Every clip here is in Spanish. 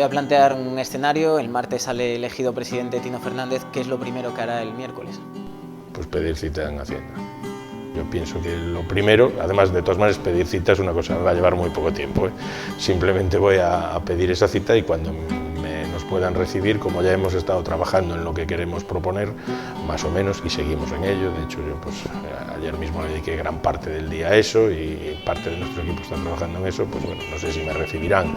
a plantear un escenario. El martes sale elegido presidente Tino Fernández. ¿Qué es lo primero que hará el miércoles? Pues pedir cita en Hacienda. Yo pienso que lo primero, además de todas maneras pedir cita es una cosa que va a llevar muy poco tiempo. Simplemente voy a pedir esa cita y cuando nos puedan recibir, como ya hemos estado trabajando en lo que queremos proponer, más o menos, y seguimos en ello. De hecho, yo pues ayer mismo le dediqué gran parte del día a eso y parte de nuestro equipo está trabajando en eso. Pues bueno, no sé si me recibirán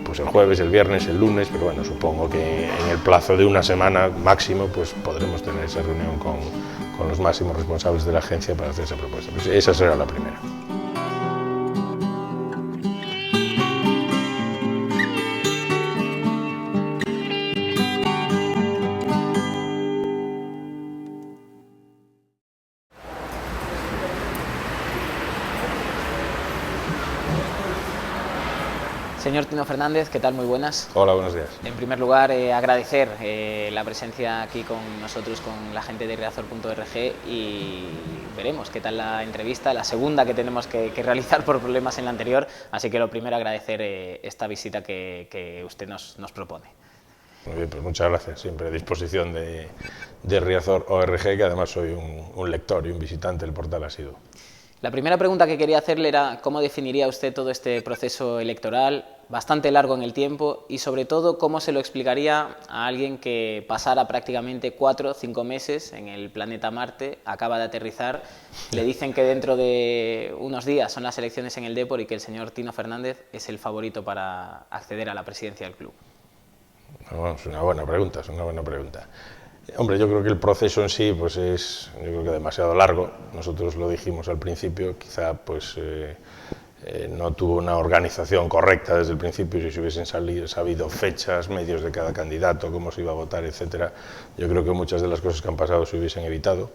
pues el jueves, el viernes, el lunes, pero bueno, supongo que en el plazo de una semana máximo pues podremos tener esa reunión con los máximos responsables de la agencia para hacer esa propuesta. Pues esa será la primera. Señor Tino Fernández, ¿qué tal? Muy buenas. Hola, buenos días. En primer lugar, agradecer la presencia aquí con nosotros, con la gente de Riazor.org, y veremos qué tal la entrevista, la segunda que tenemos que realizar por problemas en la anterior, así que lo primero agradecer esta visita que usted nos propone. Muy bien, pues muchas gracias, siempre a disposición de Riazor.org, que además soy un lector y un visitante del portal asiduo. La primera pregunta que quería hacerle era cómo definiría usted todo este proceso electoral, bastante largo en el tiempo, y sobre todo cómo se lo explicaría a alguien que pasara prácticamente 4 o 5 meses en el planeta Marte, acaba de aterrizar, le dicen que dentro de unos días son las elecciones en el Depor y que el señor Tino Fernández es el favorito para acceder a la presidencia del club. Bueno, es una buena pregunta, es una buena pregunta. Hombre, yo creo que el proceso en sí pues es, yo creo que demasiado largo. Nosotros lo dijimos al principio, quizá pues no tuvo una organización correcta desde el principio. Si se hubiesen sabido fechas, medios de cada candidato, cómo se iba a votar, etcétera, yo creo que muchas de las cosas que han pasado se hubiesen evitado.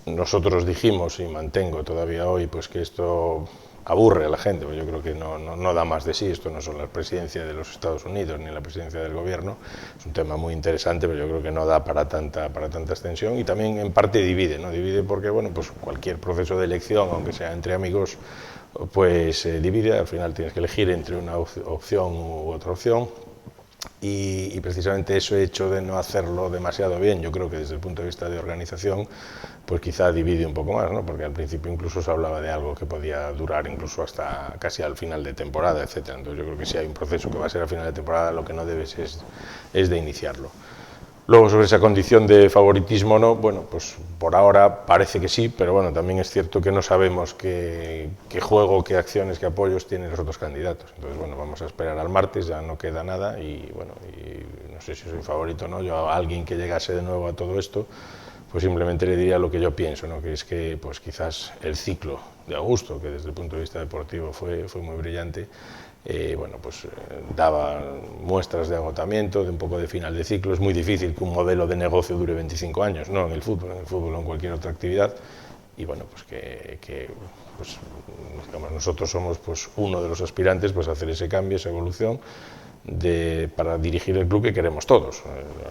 Nosotros dijimos, y mantengo todavía hoy, pues que esto aburre a la gente, pues yo creo que no da más de sí. Esto no son la presidencia de los Estados Unidos ni la presidencia del gobierno, es un tema muy interesante, pero yo creo que no da para tanta extensión, y también en parte divide, ¿no? Divide porque, bueno, pues cualquier proceso de elección, aunque sea entre amigos, pues divide. Al final tienes que elegir entre una opción u otra opción. Y precisamente eso hecho de no hacerlo demasiado bien, yo creo que desde el punto de vista de organización, pues quizá divide un poco más, ¿no? Porque al principio incluso se hablaba de algo que podía durar incluso hasta casi al final de temporada, etcétera. Entonces yo creo que si hay un proceso que va a ser al final de temporada, lo que no debes es de iniciarlo. Luego, sobre esa condición de favoritismo, no, bueno, pues por ahora parece que sí, pero bueno, también es cierto que no sabemos qué juego, qué acciones, qué apoyos tienen los otros candidatos. Entonces, bueno, vamos a esperar al martes, ya no queda nada, y bueno, y no sé si soy favorito o no. Yo a alguien que llegase de nuevo a todo esto, pues simplemente le diría lo que yo pienso, ¿no? Que es que pues quizás el ciclo de Augusto, que desde el punto de vista deportivo fue muy brillante, bueno, pues daba muestras de agotamiento, de un poco de final de ciclo. Es muy difícil que un modelo de negocio dure 25 años, no en el fútbol o en cualquier otra actividad, y bueno, pues pues, digamos, nosotros somos pues uno de los aspirantes pues a hacer ese cambio, esa evolución para dirigir el club que queremos todos,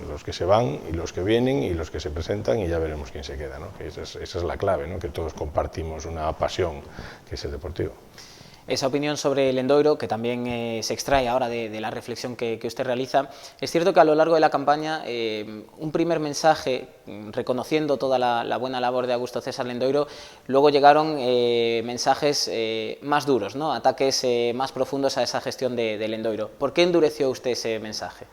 los que se van y los que vienen y los que se presentan, y ya veremos quién se queda, ¿no? Que esa es la clave, ¿no? Que todos compartimos una pasión que es el deportivo. Esa opinión sobre el Endoiro, que también se extrae ahora de la reflexión que usted realiza, es cierto que a lo largo de la campaña un primer mensaje reconociendo toda la buena labor de Augusto César Lendoiro, luego llegaron mensajes más duros, ¿no? Ataques más profundos a esa gestión de Lendoiro. ¿Por qué endureció usted ese mensaje?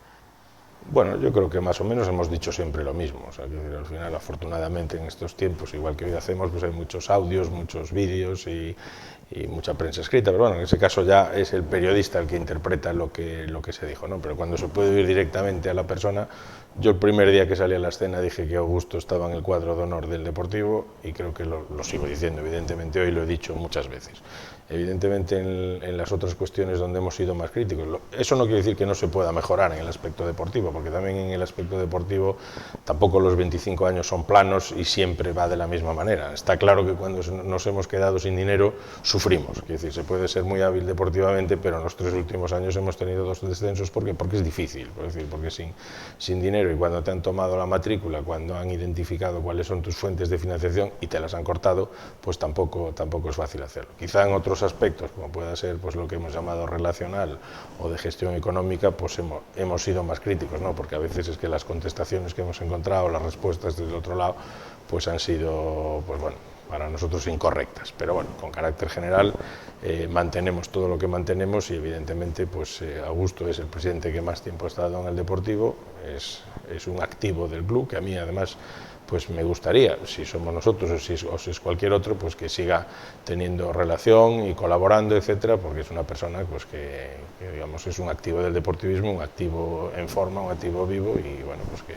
Bueno, yo creo que más o menos hemos dicho siempre lo mismo. O sea, que al final, afortunadamente, en estos tiempos, igual que hoy hacemos, pues hay muchos audios, muchos vídeos y mucha prensa escrita, pero bueno, en ese caso ya es el periodista el que interpreta lo que se dijo, ¿no? Pero cuando se puede ir directamente a la persona, yo el primer día que salí a la escena dije que Augusto estaba en el cuadro de honor del Deportivo, y creo que lo sigo diciendo, evidentemente hoy lo he dicho muchas veces. Evidentemente en las otras cuestiones donde hemos sido más críticos, eso no quiere decir que no se pueda mejorar en el aspecto deportivo, porque también en el aspecto deportivo tampoco los 25 años son planos y siempre va de la misma manera. Está claro que cuando nos hemos quedado sin dinero, sufrimos sufrimos. Es decir, se puede ser muy hábil deportivamente, pero en los 3 últimos años hemos tenido 2 descensos porque es difícil, porque sin dinero, y cuando te han tomado la matrícula, cuando han identificado cuáles son tus fuentes de financiación y te las han cortado, pues tampoco es fácil hacerlo. Quizá en otros aspectos, como pueda ser pues lo que hemos llamado relacional o de gestión económica, pues hemos sido más críticos, ¿no? Porque a veces es que las contestaciones que hemos encontrado, las respuestas desde el otro lado, pues han sido, pues bueno, para nosotros incorrectas, pero bueno, con carácter general mantenemos todo lo que mantenemos y evidentemente pues Augusto es el presidente que más tiempo ha estado en el Deportivo, es un activo del club, que a mí además pues me gustaría, si somos nosotros o si es cualquier otro, pues que siga teniendo relación y colaborando, etcétera, porque es una persona pues que digamos es un activo del deportivismo, un activo en forma, un activo vivo y bueno, pues que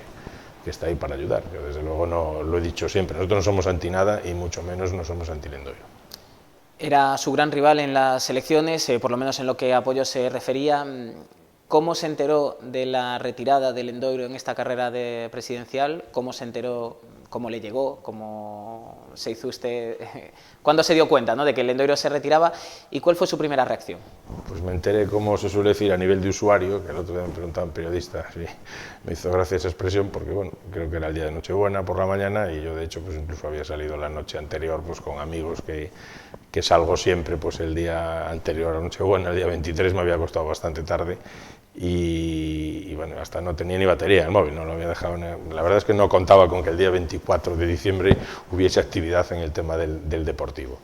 está ahí para ayudar. Yo desde luego no lo he dicho siempre, nosotros no somos anti nada y mucho menos no somos anti Lendoiro. Era su gran rival en las elecciones, por lo menos en lo que a apoyo se refería. ¿Cómo se enteró de la retirada de Lendoiro en esta carrera presidencial? ¿Cómo se enteró? ¿Cómo le llegó? ¿Cómo se hizo usted? ¿Cuándo se dio cuenta, ¿no?, de que Lendoiro se retiraba? ¿Y cuál fue su primera reacción? Pues me enteré, como se suele decir, a nivel de usuario, que el otro día me preguntaba un periodista, sí, me hizo gracia esa expresión, porque bueno, creo que era el día de Nochebuena por la mañana y yo de hecho pues incluso había salido la noche anterior pues con amigos que salgo siempre pues el día anterior a Nochebuena, el día 23 me había acostado bastante tarde y bueno, hasta no tenía ni batería en el móvil, no lo había dejado. La verdad es que no contaba con que el día 24 de diciembre hubiese actividad en el tema del deportivo.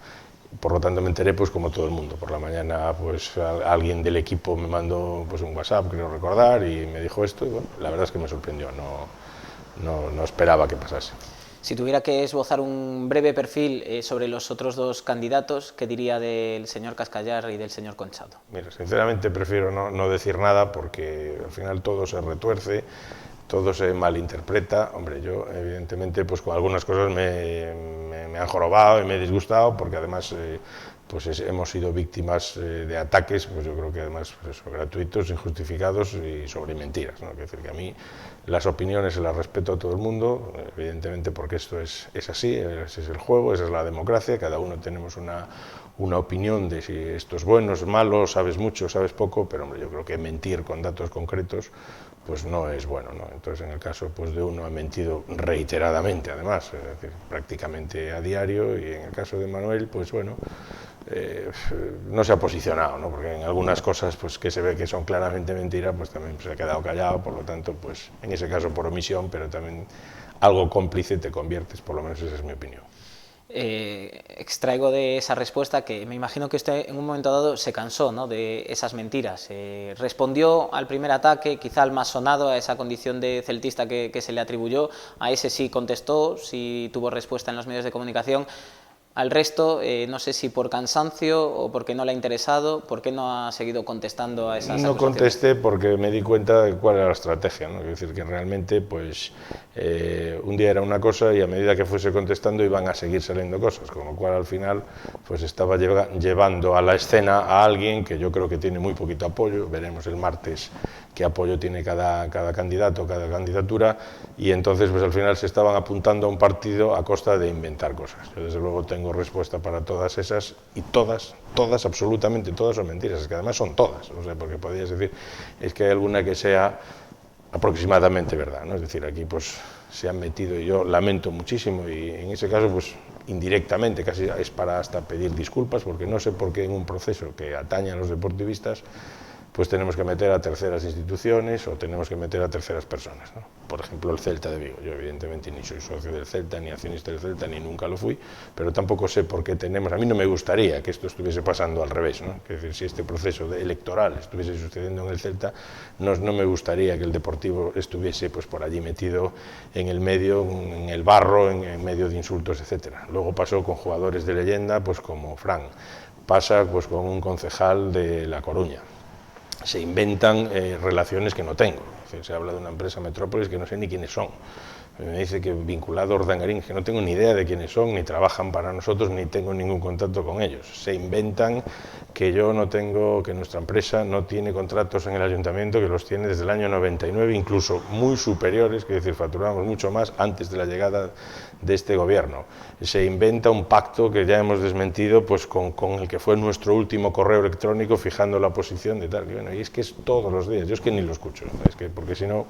Por lo tanto me enteré pues como todo el mundo. Por la mañana pues alguien del equipo me mandó pues un WhatsApp, creo recordar, y me dijo esto y bueno, la verdad es que me sorprendió, no esperaba que pasase. Si tuviera que esbozar un breve perfil sobre los otros dos candidatos, ¿qué diría del señor Cascallar y del señor Conchado? Mira, sinceramente prefiero no decir nada porque al final todo se retuerce, todo se malinterpreta. Hombre, yo evidentemente pues con algunas cosas me han jorobado y me he disgustado porque además pues hemos sido víctimas de ataques, pues yo creo que además pues, gratuitos, injustificados y sobre mentiras, ¿no? Es decir, que a mí las opiniones se las respeto a todo el mundo, evidentemente porque esto es así, ese es el juego, esa es la democracia, cada uno tenemos una opinión de si esto es bueno, es malo, sabes mucho, sabes poco, pero hombre, yo creo que mentir con datos concretos pues no es bueno, ¿no? Entonces en el caso pues de uno ha mentido reiteradamente además, es decir, prácticamente a diario, y en el caso de Manuel pues bueno, no se ha posicionado, ¿no? Porque en algunas cosas pues que se ve que son claramente mentiras pues también se ha quedado callado, por lo tanto pues en ese caso por omisión, pero también algo cómplice te conviertes, por lo menos esa es mi opinión. Extraigo de esa respuesta que me imagino que usted en un momento dado se cansó, ¿no?, de esas mentiras. Respondió al primer ataque, quizá al más sonado, a esa condición de celtista que se le atribuyó, a ese sí contestó, sí tuvo respuesta en los medios de comunicación. Al resto, no sé si por cansancio o porque no le ha interesado, ¿por qué no ha seguido contestando a esas acusaciones? No contesté porque me di cuenta de cuál era la estrategia, ¿no? Es decir, que realmente pues, un día era una cosa y a medida que fuese contestando iban a seguir saliendo cosas, con lo cual al final pues estaba llevando a la escena a alguien que yo creo que tiene muy poquito apoyo. Veremos el martes qué apoyo tiene cada candidato, cada candidatura, y entonces pues al final se estaban apuntando a un partido a costa de inventar cosas. Yo desde luego tengo respuesta para todas esas y todas, absolutamente todas son mentiras, es que además son todas, o sea, porque podrías decir, es que hay alguna que sea aproximadamente verdad, ¿no? Es decir, aquí pues se han metido y yo lamento muchísimo y en ese caso pues indirectamente casi es para hasta pedir disculpas porque no sé por qué en un proceso que atañe a los deportivistas pues tenemos que meter a terceras instituciones o tenemos que meter a terceras personas, ¿no? Por ejemplo, el Celta de Vigo. Yo evidentemente ni soy socio del Celta, ni accionista del Celta, ni nunca lo fui, pero tampoco sé por qué tenemos... A mí no me gustaría que esto estuviese pasando al revés, ¿no? Es decir, si este proceso electoral estuviese sucediendo en el Celta, no me gustaría que el Deportivo estuviese pues, por allí metido en el medio, en el barro, en medio de insultos, etcétera. Luego pasó con jugadores de leyenda, pues como Fran, pasa pues con un concejal de La Coruña. Se inventan relaciones que no tengo. Es decir, se habla de una empresa Metrópolis que no sé ni quiénes son. me dice que vinculado a Urdangarín, que no tengo ni idea de quiénes son, ni trabajan para nosotros, ni tengo ningún contacto con ellos. Se inventan que yo no tengo, que nuestra empresa no tiene contratos en el ayuntamiento, que los tiene desde el año 99, incluso muy superiores, que es decir, facturábamos mucho más antes de la llegada de este gobierno. Se inventa un pacto que ya hemos desmentido pues con el que fue nuestro último correo electrónico fijando la posición de tal. Y bueno, y es que es todos los días, yo es que ni lo escucho, es que porque si no,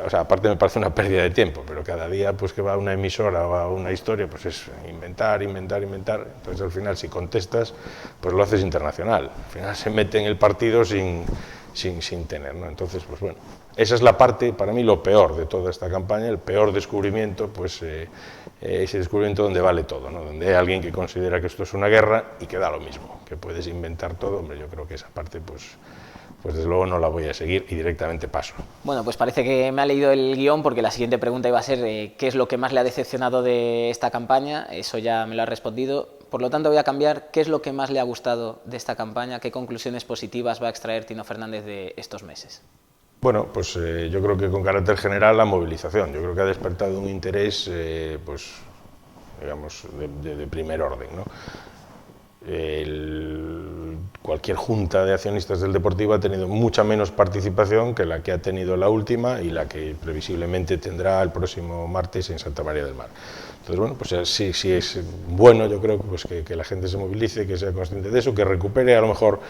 o sea, aparte me parece una pérdida de tiempo, pero cada día pues que va a una emisora o a una historia, pues es inventar, entonces al final si contestas, pues lo haces internacional, al final se mete en el partido sin tener, ¿no? Entonces, pues bueno, esa es la parte, para mí, lo peor de toda esta campaña, el peor descubrimiento, pues ese descubrimiento donde vale todo, ¿no? Donde hay alguien que considera que esto es una guerra y que da lo mismo, que puedes inventar todo, hombre, yo creo que esa parte, pues desde luego no la voy a seguir y directamente paso. Bueno, pues parece que me ha leído el guión, porque la siguiente pregunta iba a ser ¿qué es lo que más le ha decepcionado de esta campaña? Eso ya me lo ha respondido. Por lo tanto, voy a cambiar. ¿Qué es lo que más le ha gustado de esta campaña? ¿Qué conclusiones positivas va a extraer Tino Fernández de estos meses? Bueno, pues yo creo que con carácter general la movilización. Yo creo que ha despertado un interés, pues, digamos, de primer orden, ¿no? Cualquier junta de accionistas del Deportivo ha tenido mucha menos participación que la que ha tenido la última y la que previsiblemente tendrá el próximo martes en Santa María del Mar. Entonces, bueno, pues sí es bueno, yo creo, pues que la gente se movilice, que sea consciente de eso, que recupere a lo mejor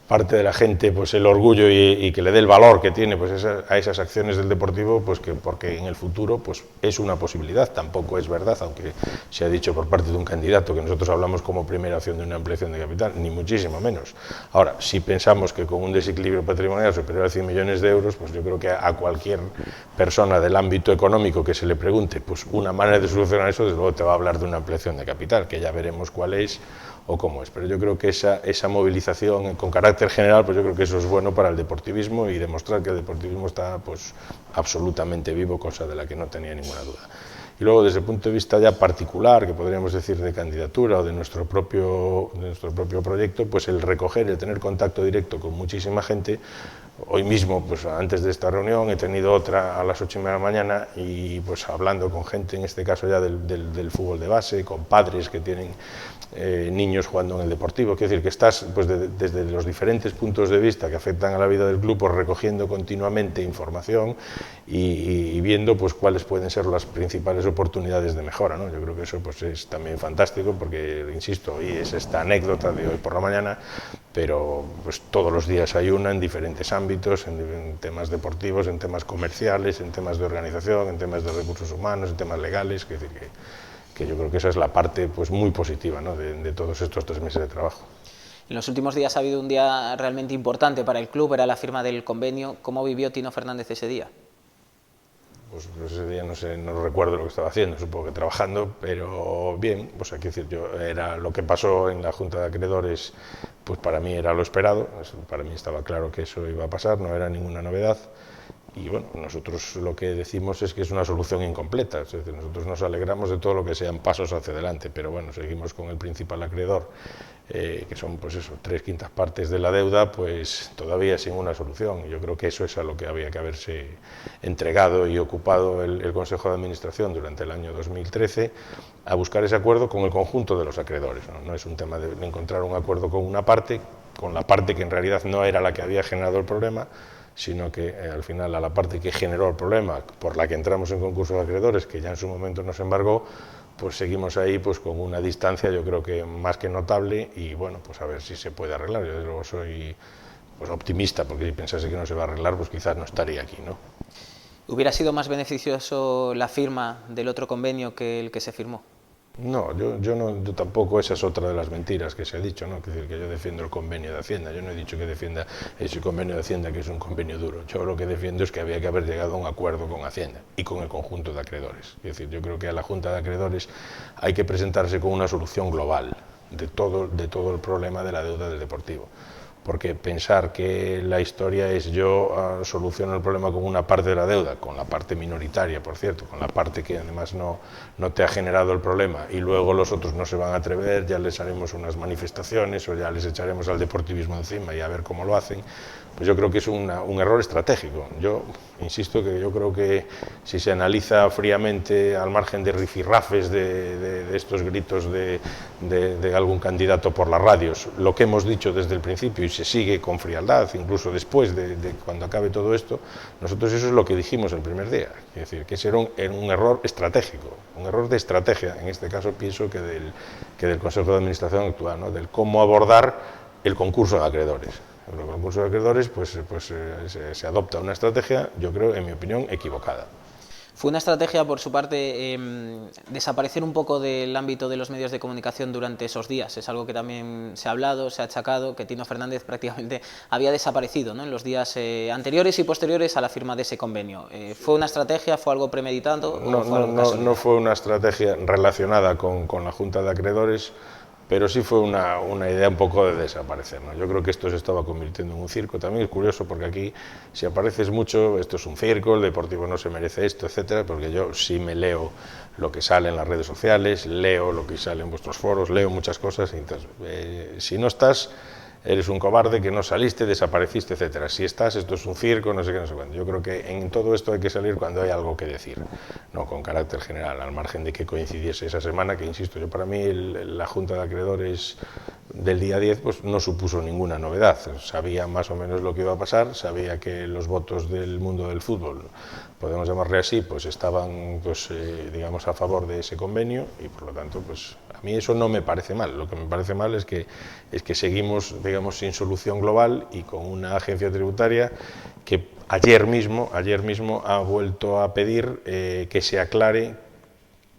parte de la gente pues el orgullo y que le dé el valor que tiene pues a esas acciones del Deportivo, pues porque en el futuro pues es una posibilidad, tampoco es verdad, aunque se ha dicho por parte de un candidato que nosotros hablamos como primera opción de una ampliación de capital, ni muchísimo menos. Ahora, si pensamos que con un desequilibrio patrimonial superior a 100 millones de euros, pues yo creo que a cualquier persona del ámbito económico que se le pregunte pues una manera de solucionar eso, desde luego te va a hablar de una ampliación de capital, que ya veremos cuál es o cómo es, pero yo creo que esa movilización con carácter general, pues yo creo que eso es bueno para el deportivismo y demostrar que el deportivismo está pues absolutamente vivo, cosa de la que no tenía ninguna duda. Y luego desde el punto de vista ya particular, que podríamos decir de candidatura o de nuestro propio proyecto, pues el recoger, el tener contacto directo con muchísima gente. Hoy mismo, pues antes de esta reunión, he tenido otra a las 8:30 de la mañana y pues hablando con gente, en este caso ya del fútbol de base, con padres que tienen niños jugando en el Deportivo. Quiero decir que estás pues desde los diferentes puntos de vista que afectan a la vida del club, pues recogiendo continuamente información y viendo pues cuáles pueden ser las principales oportunidades de mejora, ¿no? Yo creo que eso pues es también fantástico porque, insisto, hoy es esta anécdota de hoy por la mañana, pero pues todos los días hay una en diferentes ámbitos, en temas deportivos, en temas comerciales, en temas de organización, en temas de recursos humanos, en temas legales, es decir, que yo creo que esa es la parte pues muy positiva, ¿no? de todos estos 3 meses de trabajo. En los últimos días ha habido un día realmente importante para el club, era la firma del convenio. ¿Cómo vivió Tino Fernández ese día? Pues ese día no sé, no recuerdo lo que estaba haciendo, supongo que trabajando, pero bien, pues hay que decir, era lo que pasó en la Junta de Acreedores, pues para mí era lo esperado, para mí estaba claro que eso iba a pasar, no era ninguna novedad. Y bueno, nosotros lo que decimos es que es una solución incompleta, es decir, nosotros nos alegramos de todo lo que sean pasos hacia adelante, pero bueno, seguimos con el principal acreedor, que son pues eso, 3/5 partes de la deuda, pues todavía sin una solución. Yo creo que eso es a lo que había que haberse entregado y ocupado el Consejo de Administración durante el año 2013, a buscar ese acuerdo con el conjunto de los acreedores, ¿no? No es un tema de encontrar un acuerdo con una parte, con la parte que en realidad no era la que había generado el problema, sino que al final a la parte que generó el problema, por la que entramos en concurso de acreedores, que ya en su momento nos embargó, pues seguimos ahí pues con una distancia yo creo que más que notable y bueno, pues a ver si se puede arreglar. Yo desde luego soy pues optimista, porque si pensase que no se va a arreglar, pues quizás no estaría aquí, ¿no? ¿Hubiera sido más beneficioso la firma del otro convenio que el que se firmó? No, yo tampoco, esa es otra de las mentiras que se ha dicho, ¿no? Es decir, que yo defiendo el convenio de Hacienda, yo no he dicho que defienda ese convenio de Hacienda, que es un convenio duro. Yo lo que defiendo es que había que haber llegado a un acuerdo con Hacienda y con el conjunto de acreedores. Es decir, yo creo que a la Junta de Acreedores hay que presentarse con una solución global de todo el problema de la deuda del Deportivo. porque pensar que la historia es yo soluciono el problema con una parte de la deuda, con la parte minoritaria, por cierto, con la parte que además no te ha generado el problema, y luego los otros no se van a atrever, ya les haremos unas manifestaciones o ya les echaremos al deportivismo encima y a ver cómo lo hacen, pues yo creo que es un error estratégico. Yo insisto que yo creo que si se analiza fríamente, al margen de rifirrafes, de estos gritos de algún candidato por las radios, lo que hemos dicho desde el principio y se sigue con frialdad, incluso después de cuando acabe todo esto, nosotros eso es lo que dijimos el primer día, es decir, que ese era un error estratégico, un error de estrategia, en este caso pienso que del Consejo de Administración actual, ¿no? Del cómo abordar el concurso de acreedores. En el concurso de acreedores se adopta una estrategia, yo creo, en mi opinión, equivocada. Fue una estrategia, por su parte, desaparecer un poco del ámbito de los medios de comunicación durante esos días. Es algo que también se ha hablado, se ha achacado, que Tino Fernández prácticamente había desaparecido, ¿no?, en los días anteriores y posteriores a la firma de ese convenio. ¿Fue una estrategia, fue algo premeditado? No fue una estrategia relacionada con la Junta de Acreedores, pero sí fue una idea un poco de desaparecer, ¿no? Yo creo que esto se estaba convirtiendo en un circo. También es curioso porque aquí, si apareces mucho, esto es un circo, el Deportivo no se merece esto, etcétera, porque yo sí me leo lo que sale en las redes sociales, leo lo que sale en vuestros foros, leo muchas cosas, y entonces, si no estás, eres un cobarde que no saliste, desapareciste, etcétera. Si estás, esto es un circo, no sé qué, no sé cuándo. Yo creo que en todo esto hay que salir cuando hay algo que decir, no con carácter general, al margen de que coincidiese esa semana, que insisto, yo para mí la Junta de Acreedores del día 10 pues no supuso ninguna novedad. Sabía más o menos lo que iba a pasar, sabía que los votos del mundo del fútbol, podemos llamarle así, pues estaban digamos a favor de ese convenio, y por lo tanto pues a mí eso no me parece mal. Lo que me parece mal es que seguimos, digamos, sin solución global y con una agencia tributaria que ayer mismo ha vuelto a pedir que se aclare,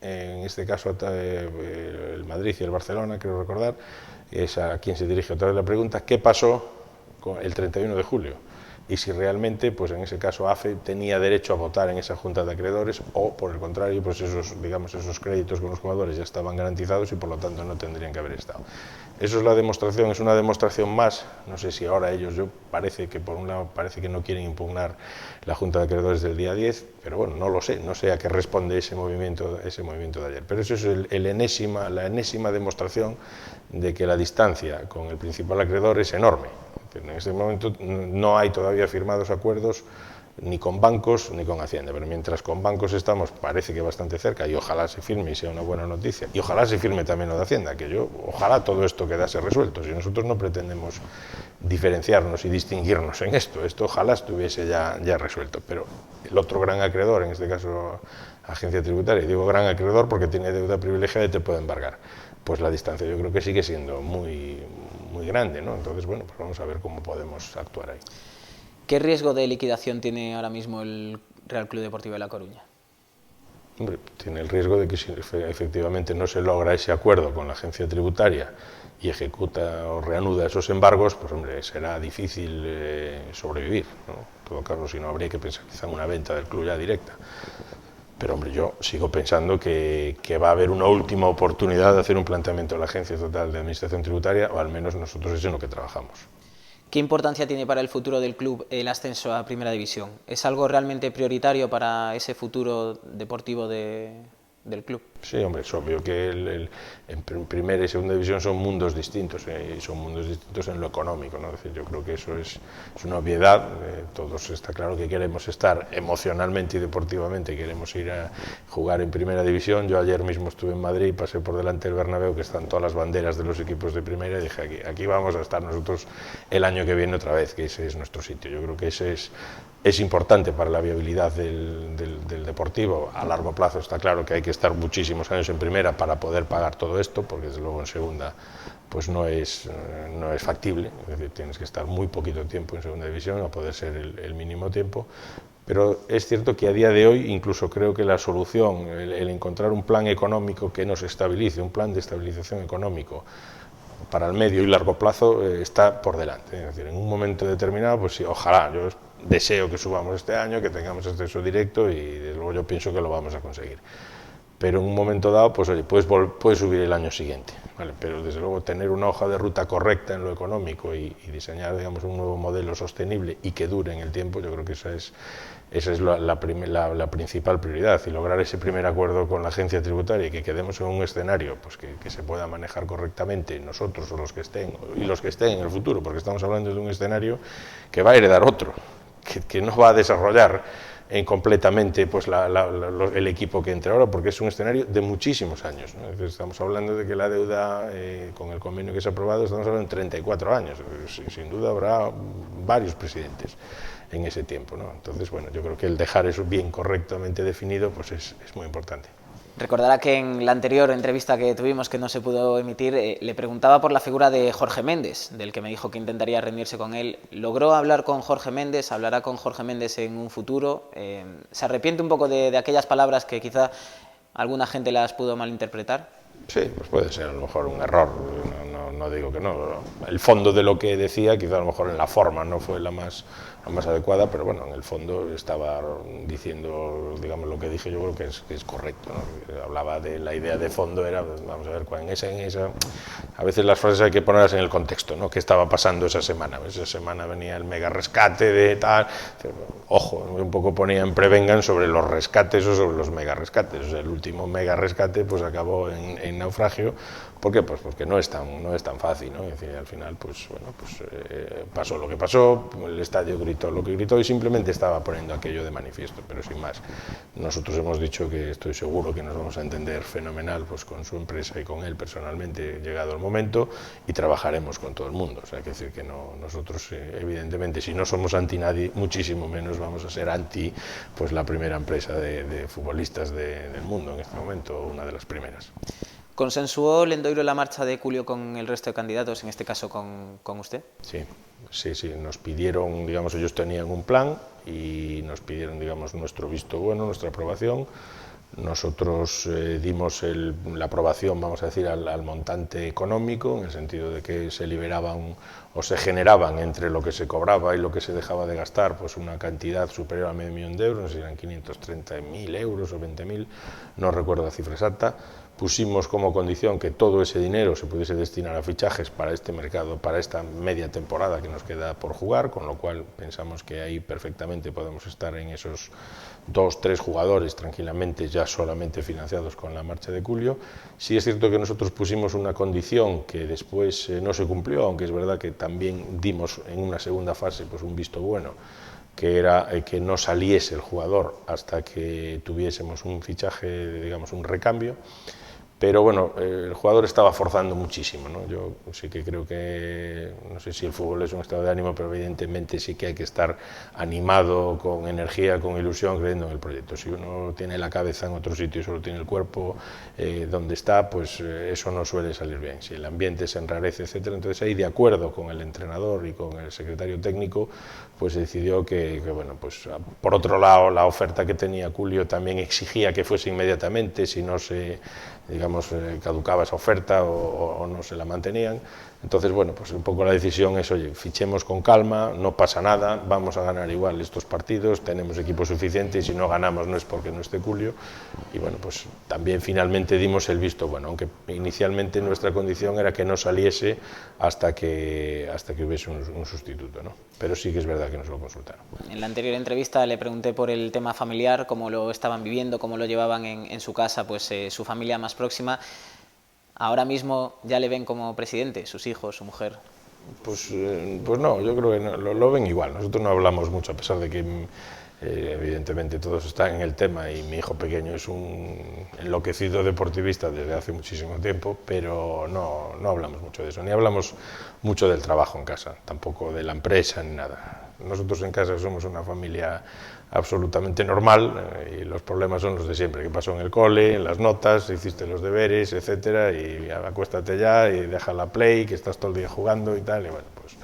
en este caso el Madrid y el Barcelona, creo recordar, es a quien se dirige otra vez la pregunta, ¿qué pasó el 31 de julio? Y si realmente, pues en ese caso, AFE tenía derecho a votar en esa junta de acreedores, o por el contrario, pues esos créditos con los jugadores ya estaban garantizados y por lo tanto no tendrían que haber estado. Eso es la demostración, es una demostración más. No sé si ahora ellos, parece que por un lado parece que no quieren impugnar la junta de acreedores del día 10, pero bueno, no lo sé, no sé a qué responde ese movimiento de ayer. Pero eso es la enésima demostración de que la distancia con el principal acreedor es enorme. En este momento no hay todavía firmados acuerdos ni con bancos ni con Hacienda, pero mientras con bancos estamos, parece que bastante cerca, y ojalá se firme y sea una buena noticia, y ojalá se firme también lo de Hacienda, ojalá todo esto quedase resuelto. Si nosotros no pretendemos diferenciarnos y distinguirnos en esto ojalá estuviese ya resuelto, pero el otro gran acreedor, en este caso agencia tributaria, y digo gran acreedor porque tiene deuda privilegiada y te puede embargar, pues la distancia yo creo que sigue siendo muy grande, ¿no? Entonces, bueno, pues vamos a ver cómo podemos actuar ahí. ¿Qué riesgo de liquidación tiene ahora mismo el Real Club Deportivo de La Coruña? Hombre, tiene el riesgo de que si efectivamente no se logra ese acuerdo con la agencia tributaria y ejecuta o reanuda esos embargos, pues hombre, será difícil sobrevivir, ¿no? En todo caso, si no, habría que pensar quizá en una venta del club ya directa. Pero hombre, yo sigo pensando que va a haber una última oportunidad de hacer un planteamiento a la Agencia Estatal de Administración Tributaria, o al menos nosotros es en lo que trabajamos. ¿Qué importancia tiene para el futuro del club el ascenso a Primera División? ¿Es algo realmente prioritario para ese futuro deportivo del club? Sí, hombre, es obvio que en Primera y Segunda División son mundos distintos, y son mundos distintos en lo económico, ¿no? Es decir, yo creo que eso es una obviedad. Todos está claro que queremos estar emocionalmente y deportivamente, queremos ir a jugar en Primera División. Yo ayer mismo estuve en Madrid, pasé por delante del Bernabéu, que están todas las banderas de los equipos de Primera, y dije, aquí vamos a estar nosotros el año que viene otra vez, que ese es nuestro sitio. Yo creo que ese es importante para la viabilidad del deportivo. A largo plazo está claro que hay que estar muchísimos años en Primera para poder pagar todo esto, porque desde luego en Segunda pues no es factible. Es decir, tienes que estar muy poquito tiempo en Segunda División, a poder ser el mínimo tiempo. Pero es cierto que a día de hoy incluso creo que la solución, el encontrar un plan económico que nos estabilice, un plan de estabilización económico para el medio y largo plazo, está por delante. Es decir, en un momento determinado, pues sí, ojalá, yo deseo que subamos este año, que tengamos acceso directo, y desde luego yo pienso que lo vamos a conseguir. pero en un momento dado, pues oye, puedes subir el año siguiente, ¿vale? Pero desde luego tener una hoja de ruta correcta en lo económico y diseñar, digamos, un nuevo modelo sostenible y que dure en el tiempo, yo creo que esa es la principal prioridad, y lograr ese primer acuerdo con la agencia tributaria y que quedemos en un escenario pues, que se pueda manejar correctamente nosotros o los que estén, y los que estén en el futuro, porque estamos hablando de un escenario que va a heredar otro, que no va a desarrollar completamente pues, el equipo que entre ahora, porque es un escenario de muchísimos años, ¿no? Estamos hablando de que la deuda, con el convenio que se ha aprobado, estamos hablando de 34 años, sin duda habrá varios presidentes en ese tiempo, ¿no? Entonces, bueno, yo creo que el dejar eso bien correctamente definido pues es muy importante. Recordará que en la anterior entrevista que tuvimos, que no se pudo emitir, le preguntaba por la figura de Jorge Méndez, del que me dijo que intentaría reunirse con él. ¿Logró hablar con Jorge Méndez? ¿Hablará con Jorge Méndez en un futuro? ¿Se arrepiente un poco de aquellas palabras que quizá alguna gente las pudo malinterpretar? Sí, pues puede ser a lo mejor un error, no digo que no. El fondo de lo que decía, quizá a lo mejor en la forma no fue la más adecuada, pero bueno, en el fondo estaba diciendo, digamos, lo que dije yo creo que es correcto, ¿no? Hablaba de la idea de fondo, era, vamos a ver, en esa, a veces las frases hay que ponerlas en el contexto, ¿no? ¿Qué estaba pasando esa semana? Esa semana venía el mega rescate de tal, ojo, un poco ponían prevengan sobre los rescates o sobre los mega rescates, o sea, el último mega rescate pues acabó en naufragio. ¿Por qué? Pues porque no es tan fácil, ¿no? Es decir, al final, pues bueno, pues pasó lo que pasó, el estadio gritó lo que gritó y simplemente estaba poniendo aquello de manifiesto, pero sin más. Nosotros hemos dicho que estoy seguro que nos vamos a entender fenomenal pues con su empresa y con él personalmente llegado el momento, y trabajaremos con todo el mundo. O sea, hay que decir que no, nosotros evidentemente si no somos anti nadie, muchísimo menos vamos a ser anti pues la primera empresa de futbolistas del mundo en este momento, una de las primeras. ¿Consensuó Lendoiro la marcha de Culio con el resto de candidatos, en este caso con usted? Sí, nos pidieron, digamos, ellos tenían un plan y nos pidieron, digamos, nuestro visto bueno, nuestra aprobación. Nosotros dimos la aprobación, vamos a decir, al montante económico, en el sentido de que se liberaban o se generaban entre lo que se cobraba y lo que se dejaba de gastar, pues una cantidad superior a $500.000 de euros, no sé si eran 530.000 euros o 20.000, no recuerdo la cifra exacta. Pusimos como condición que todo ese dinero se pudiese destinar a fichajes para este mercado, para esta media temporada que nos queda por jugar, con lo cual pensamos que ahí perfectamente podemos estar en esos 2-3 jugadores tranquilamente, ya solamente financiados con la marcha de Culio. Sí es cierto que nosotros pusimos una condición que después no se cumplió, aunque es verdad que también dimos en una segunda fase pues un visto bueno, que era que no saliese el jugador hasta que tuviésemos un fichaje, digamos, un recambio. Pero bueno, el jugador estaba forzando muchísimo, ¿no? Yo sí que creo que, no sé si el fútbol es un estado de ánimo, pero evidentemente sí que hay que estar animado, con energía, con ilusión, creyendo en el proyecto. Si uno tiene la cabeza en otro sitio y solo tiene el cuerpo donde está, pues eso no suele salir bien. Si el ambiente se enrarece, etcétera, entonces ahí, de acuerdo con el entrenador y con el secretario técnico, pues se decidió que bueno, pues por otro lado, la oferta que tenía Culio también exigía que fuese inmediatamente, si no se, digamos, caducaba esa oferta o no se la mantenían. Entonces, bueno, pues un poco la decisión es, oye, fichemos con calma, no pasa nada, vamos a ganar igual estos partidos, tenemos equipo suficiente y si no ganamos no es porque no esté Culio. Y bueno, pues también finalmente dimos el visto bueno, aunque inicialmente nuestra condición era que no saliese hasta que hubiese un sustituto, ¿no? Pero sí que es verdad que nos lo consultaron. En la anterior entrevista le pregunté por el tema familiar, cómo lo estaban viviendo, cómo lo llevaban en su casa, pues su familia más próxima. ¿Ahora mismo ya le ven como presidente, sus hijos, su mujer? Pues no, yo creo que no, lo ven igual. Nosotros no hablamos mucho, a pesar de que evidentemente todos están en el tema y mi hijo pequeño es un enloquecido deportivista desde hace muchísimo tiempo, pero no hablamos mucho de eso, ni hablamos mucho del trabajo en casa, tampoco de la empresa ni nada. Nosotros en casa somos una familia absolutamente normal y los problemas son los de siempre, que pasó en el cole, en las notas, hiciste los deberes, etcétera, y acuéstate ya y deja la play, que estás todo el día jugando y tal, y bueno, pues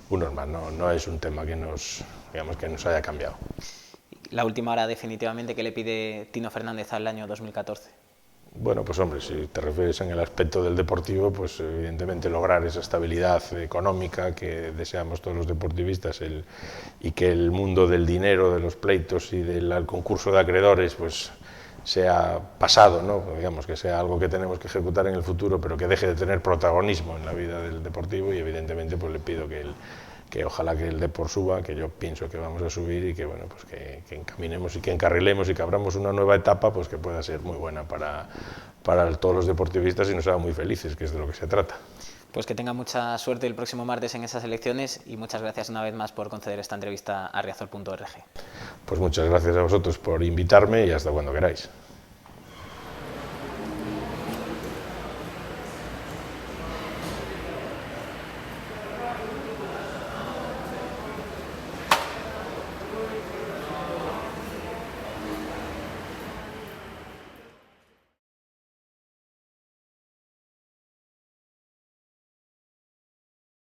un normal, no es un tema que digamos, que nos haya cambiado. La última hora, definitivamente, ¿qué le pide Tino Fernández al año 2014? Bueno, pues hombre, si te refieres en el aspecto del deportivo, pues evidentemente lograr esa estabilidad económica que deseamos todos los deportivistas y que el mundo del dinero, de los pleitos y del concurso de acreedores, pues sea pasado, ¿no? Digamos que sea algo que tenemos que ejecutar en el futuro, pero que deje de tener protagonismo en la vida del deportivo, y evidentemente pues le pido que ojalá que el Depor suba, que yo pienso que vamos a subir, y que bueno, pues que encaminemos y que encarrilemos y que abramos una nueva etapa, pues que pueda ser muy buena para todos los deportivistas y nos haga muy felices, que es de lo que se trata. Pues que tenga mucha suerte el próximo martes en esas elecciones, y muchas gracias una vez más por conceder esta entrevista a riazor.org. Pues muchas gracias a vosotros por invitarme y hasta cuando queráis.